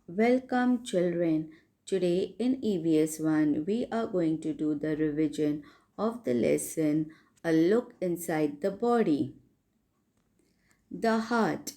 Welcome, children. Today in EVS 1, we are going to do the revision of the lesson A Look Inside the Body. The heart.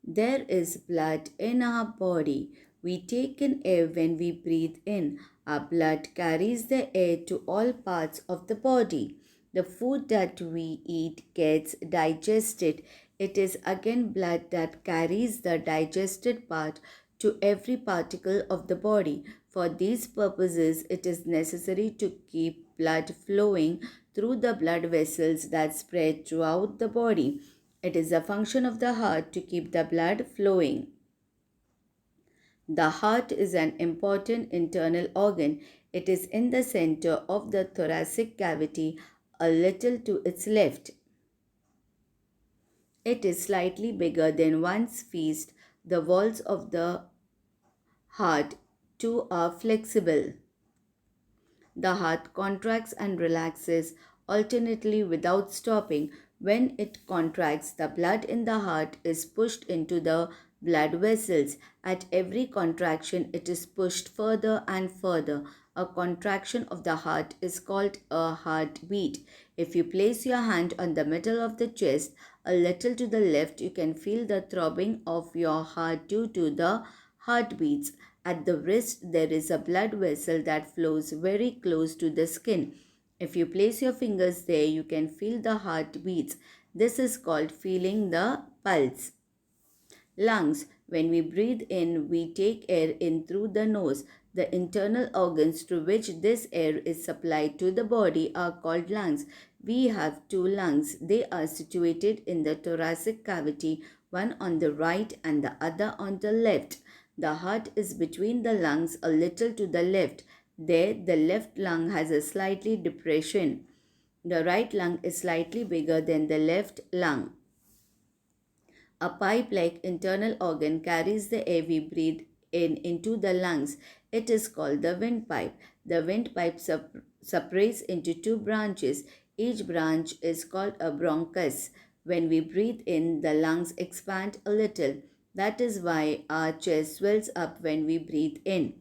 There is blood in our body. We take in air when we breathe in. Our blood carries the air to all parts of the body. The food that we eat gets digested. It is again blood that carries the digested part to every particle of the body. For these purposes, it is necessary to keep blood flowing through the blood vessels that spread throughout the body. It is a function of the heart to keep the blood flowing. The heart is an important internal organ. It is in the center of the thoracic cavity, a little to its left. It is slightly bigger than one's fist. The walls of the heart too are flexible. The heart contracts and relaxes alternately without stopping. When it contracts, the blood in the heart is pushed into the blood vessels. At every contraction, it is pushed further and further. A contraction of the heart is called a heartbeat. If you place your hand on the middle of the chest, a little to the left, you can feel the throbbing of your heart due to the heartbeats. At the wrist, there is a blood vessel that flows very close to the skin. If you place your fingers there, you can feel the heartbeats. This is called feeling the pulse. Lungs. When we breathe in, we take air in through the nose. The internal organs through which this air is supplied to the body are called lungs. We have two lungs. They are situated in the thoracic cavity, one on the right and the other on the left. The heart is between the lungs a little to the left. There, the left lung has a slightly depression. The right lung is slightly bigger than the left lung. A pipe-like internal organ carries the air we breathe in into the lungs. It is called the windpipe. The windpipe separates into two branches. Each branch is called a bronchus. When we breathe in, the lungs expand a little. That is why our chest swells up when we breathe in.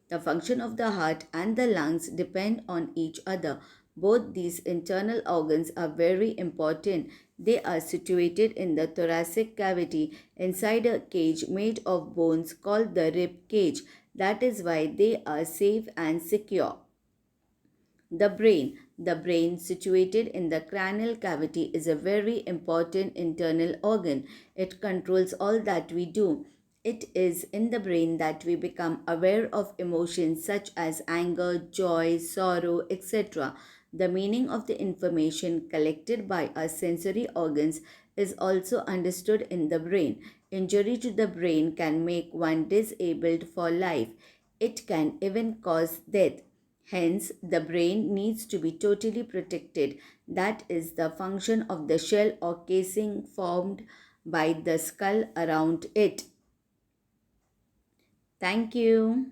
The function of the heart and the lungs depend on each other. Both these internal organs are very important. They are situated in the thoracic cavity inside a cage made of bones called the rib cage. That is why they are safe and secure. The brain. The brain, situated in the cranial cavity, is a very important internal organ. It controls all that we do. It is in the brain that we become aware of emotions such as anger, joy, sorrow, etc. The meaning of the information collected by our sensory organs is also understood in the brain. Injury to the brain can make one disabled for life. It can even cause death. Hence, the brain needs to be totally protected. That is the function of the shell or casing formed by the skull around it. Thank you.